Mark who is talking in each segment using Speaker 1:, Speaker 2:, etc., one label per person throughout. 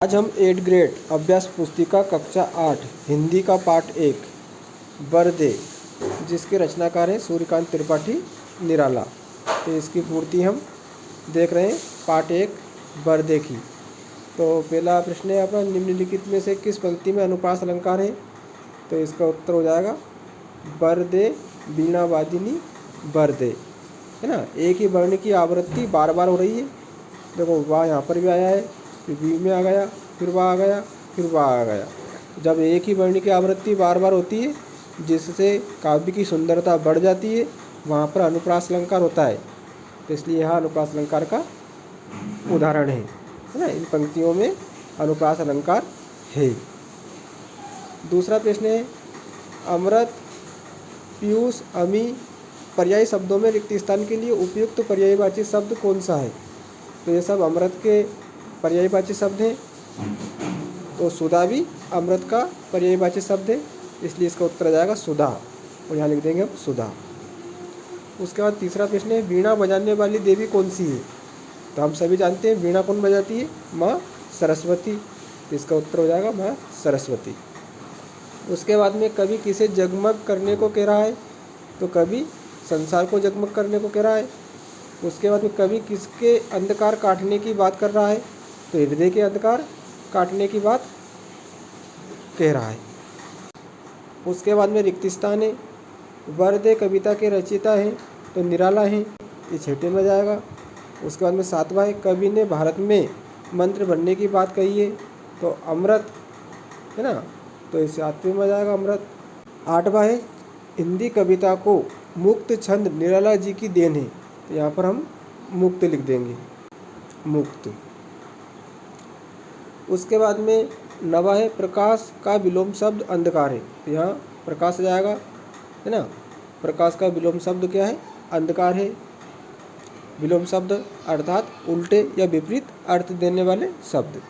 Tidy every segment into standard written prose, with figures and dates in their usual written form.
Speaker 1: आज हम 8th grade अभ्यास पुस्तिका कक्षा 8 हिंदी का पाठ 1 बरदे, जिसके रचनाकार हैं सूर्यकांत त्रिपाठी निराला। तो इसकी पूर्ति हम देख रहे हैं पाठ 1 बरदे की। तो पहला प्रश्न है अपना, निम्नलिखित में से किस पंक्ति में अनुप्रास अलंकार है? तो इसका उत्तर हो जाएगा बरदे वीणा वादिनी बरदे, है ना। एक ही वर्ण की आवृत्ति बार बार हो रही है। देखो वाह यहाँ पर भी आया है, फिर वी में आ गया, फिर वाह आ गया, फिर वाह आ गया। जब एक ही वर्ण की आवृत्ति बार बार होती है जिससे काव्य की सुंदरता बढ़ जाती है, वहाँ पर अनुप्रास अलंकार होता है। तो इसलिए यहाँ अनुप्रास अलंकार का उदाहरण है ना। इन पंक्तियों में अनुप्रास अलंकार है। दूसरा प्रश्न है, अमृत, पीयूष, अमी पर्यायी शब्दों में रिक्त स्थान के लिए उपयुक्त पर्यायवाची शब्द कौन सा है? तो ये सब अमृत के पर्यायवाची शब्द हैं। तो सुधा भी अमृत का पर्यायवाची शब्द है, इसलिए इसका उत्तर आ जाएगा सुधा, और यहाँ लिख देंगे हम सुधा। उसके बाद तीसरा प्रश्न है, वीणा बजाने वाली देवी कौन सी है? तो हम सभी जानते हैं वीणा कौन बजाती है, माँ सरस्वती। तो इसका उत्तर हो जाएगा माँ सरस्वती। उसके बाद में कवि किसे जगमग करने को कह रहा है? तो कवि संसार को जगमग करने को कह रहा है। उसके बाद में कवि किसके अंधकार काटने की बात कर रहा है? तो हृदय के अंधकार काटने की बात कह रहा है। उसके बाद में रिक्त स्थान है, बरदे कविता के रचयिता हैं तो निराला हैं, ये छठे में जाएगा। उसके बाद में सातवां है, कवि ने भारत में मंत्र बनने की बात कही है तो अमृत, है ना। तो इस सातवें में जाएगा अमृत। आठवां है, हिंदी कविता को मुक्त छंद निराला जी की देन है, तो यहाँ पर हम मुक्त लिख देंगे, मुक्त। उसके बाद में नवा है, प्रकाश का विलोम शब्द अंधकार है, तो यहाँ प्रकाश आ जाएगा, है ना। प्रकाश का विलोम शब्द क्या है? अंधकार है। विलोम शब्द अर्थात उल्टे या विपरीत अर्थ देने वाले शब्द।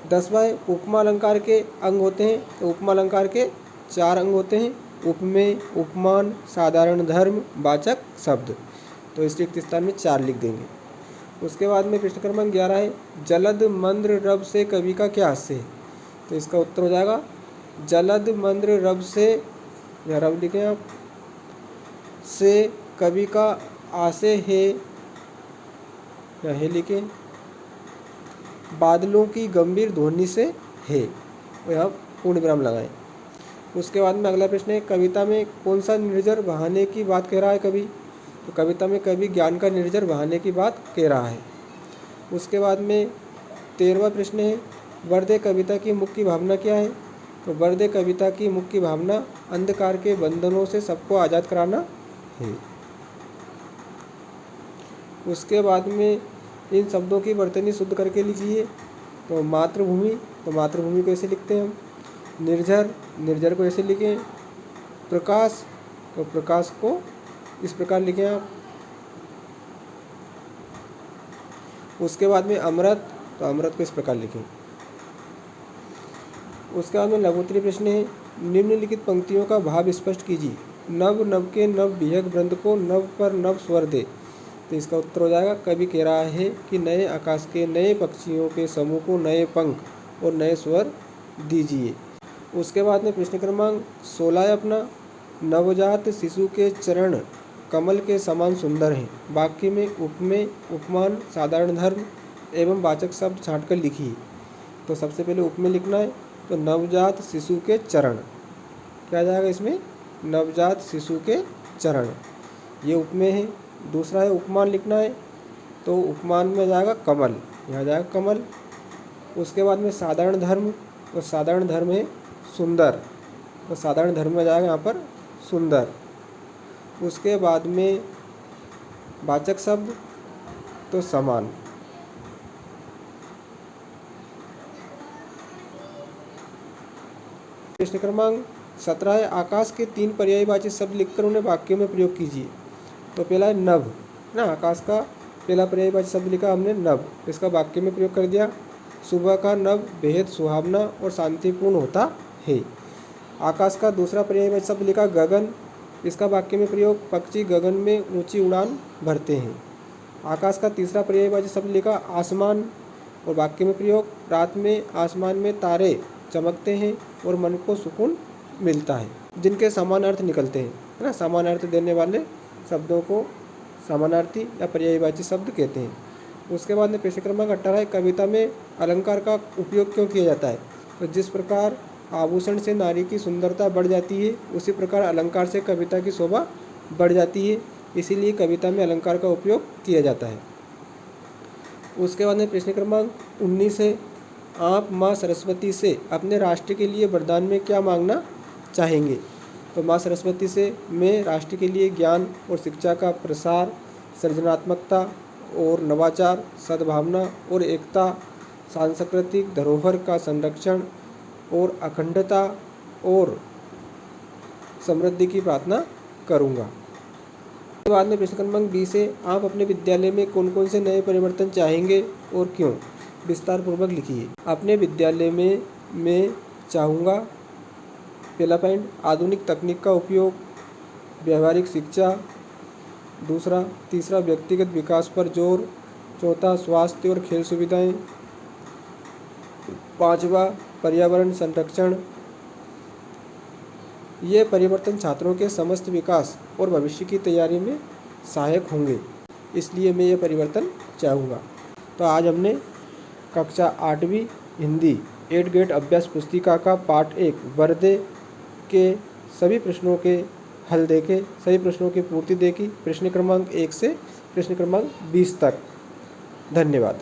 Speaker 1: 10वां है, उपमा अलंकार के अंग होते हैं, तो उपमा अलंकार के 4 अंग होते हैं, उपमेय, उपमान, साधारण धर्म, वाचक शब्द। तो इस रिक्त स्थान में 4 लिख देंगे। उसके बाद में प्रश्न क्रमांक 11 है, जलद मंद्र रब से कवि का क्या आशय है? तो इसका उत्तर हो जाएगा जलद मंद्र रब से, या रब लिखें आप, से कवि का आशय है, या है लिखें, बादलों की गंभीर ध्वनि से है, और यहाँ पूर्ण विराम लगाएं। उसके बाद में अगला प्रश्न है, कविता में कौन सा निर्झर बहाने की बात कह रहा है कवि? तो कविता में कवि ज्ञान का निर्झर बहाने की बात कह रहा है। उसके बाद में 13वां प्रश्न है, बरदे कविता की मुख्य भावना क्या है? तो बरदे कविता की मुख्य भावना अंधकार के बंधनों से सबको आज़ाद कराना है। उसके बाद में इन शब्दों की वर्तनी शुद्ध करके लिखिए। तो मातृभूमि, तो मातृभूमि को ऐसे लिखते हैं हम। निर्झर, निर्झर को ऐसे लिखें। प्रकाश, तो प्रकाश को इस प्रकार लिखें आप। उसके बाद में अमृत, तो अमृत को इस प्रकार लिखें। उसके बाद में लघुत्तरी प्रश्न है, निम्नलिखित पंक्तियों का भाव स्पष्ट कीजिए। नव नव के नव विहग वृंद को नव पर नव स्वर दे। तो इसका उत्तर हो जाएगा, कवि कह रहा है कि नए आकाश के नए पक्षियों के समूह को नए पंख और नए स्वर दीजिए। उसके बाद में प्रश्न क्रमांक 16 है अपना, नवजात शिशु के चरण कमल के समान सुंदर हैं। वाक्य में उपमेय, उपमान, साधारण धर्म एवं वाचक शब्द छांटकर लिखिए। तो सबसे पहले उपमेय लिखना है, तो नवजात शिशु के चरण, क्या आ जाएगा इसमें? नवजात शिशु के चरण, ये उपमेय है। दूसरा है उपमान लिखना है, तो उपमान में जाएगा कमल, यहाँ जाएगा कमल। उसके बाद में साधारण धर्म, तो साधारण धर्म है सुंदर, तो साधारण धर्म में जाएगा यहाँ पर सुंदर। उसके बाद में वाचक शब्द, तो समान। प्रश्न क्रमांक 17 है, आकाश के 3 पर्यायवाची शब्द लिखकर उन्हें वाक्यों में प्रयोग कीजिए। तो पहला है नभ, ना, आकाश का पहला पर्यायवाची शब्द लिखा हमने नभ, इसका वाक्य में प्रयोग कर दिया। सुबह का नभ बेहद सुहावना और शांतिपूर्ण होता है। आकाश का दूसरा पर्यायवाची शब्द लिखा गगन, इसका वाक्य में प्रयोग, पक्षी गगन में ऊंची उड़ान भरते हैं। आकाश का तीसरा पर्यायवाची शब्द लिखा आसमान, और वाक्य में प्रयोग, रात में आसमान में तारे चमकते हैं और मन को सुकून मिलता है, जिनके समान अर्थ निकलते हैं, है ना। समान अर्थ देने वाले शब्दों को समानार्थी या पर्यायवाची शब्द कहते हैं। उसके बाद में प्रश्न क्रमांक 18, कविता में अलंकार का उपयोग क्यों किया जाता है? तो जिस प्रकार आभूषण से नारी की सुंदरता बढ़ जाती है, उसी प्रकार अलंकार से कविता की शोभा बढ़ जाती है, इसीलिए कविता में अलंकार का उपयोग किया जाता है। उसके बाद में प्रश्न क्रमांक 19 है, आप माँ सरस्वती से अपने राष्ट्र के लिए वरदान में क्या मांगना चाहेंगे? तो माँ सरस्वती से मैं राष्ट्र के लिए ज्ञान और शिक्षा का प्रसार, सृजनात्मकता और नवाचार, सद्भावना और एकता, सांस्कृतिक धरोहर का संरक्षण और अखंडता और समृद्धि की प्रार्थना करूँगा। उसके बाद में प्रश्न क्रमांक 20 है, आप अपने विद्यालय में कौन कौन से नए परिवर्तन चाहेंगे और क्यों? विस्तार पूर्वक लिखिए। अपने विद्यालय में मैं चाहूँगा, पहला पॉइंट, आधुनिक तकनीक का उपयोग, व्यावहारिक शिक्षा, तीसरा व्यक्तिगत विकास पर जोर, चौथा स्वास्थ्य और खेल सुविधाएं, पांचवा पर्यावरण संरक्षण। ये परिवर्तन छात्रों के समस्त विकास और भविष्य की तैयारी में सहायक होंगे, इसलिए मैं ये परिवर्तन चाहूँगा। तो आज हमने कक्षा 8वीं हिंदी 8th ग्रेड अभ्यास पुस्तिका का पाठ 1 वर्दे के सभी प्रश्नों के हल देखे, सभी प्रश्नों की पूर्ति देखी, प्रश्न क्रमांक 1 से प्रश्न क्रमांक 20 तक। धन्यवाद।